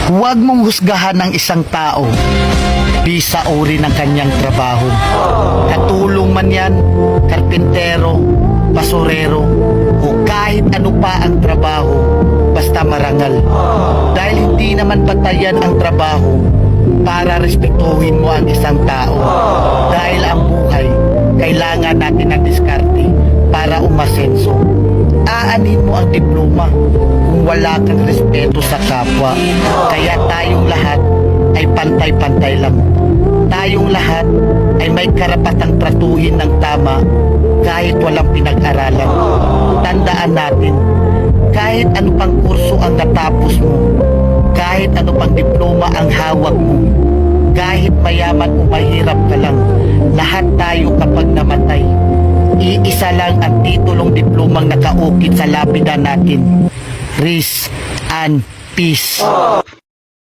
Huwag mong husgahan ng isang tao bisa uri ng kanyang trabaho. Katulong man yan, karpintero, basurero, o kahit ano pa ang trabaho, basta marangal. Dahil hindi naman batayan ang trabaho para respetuhin mo ang isang tao. Dahil ang buhay, kailangan natin ng diskarte para umasenso. Aanin mo ang diploma kung wala kang respeto sa kapwa. Kaya tayong lahat ay pantay-pantay lang. Tayong lahat ay may karapatang tratuhin ng tama kahit walang pinag-aralan. Tandaan natin, kahit ano pang kurso ang natapos mo, kahit ano pang diploma ang hawak mo, kahit mayaman o mahirap ka lang, lahat tayo kapag namatay, iisa lang ang titulong diplomang nakaukit sa lapida natin. Rest and peace.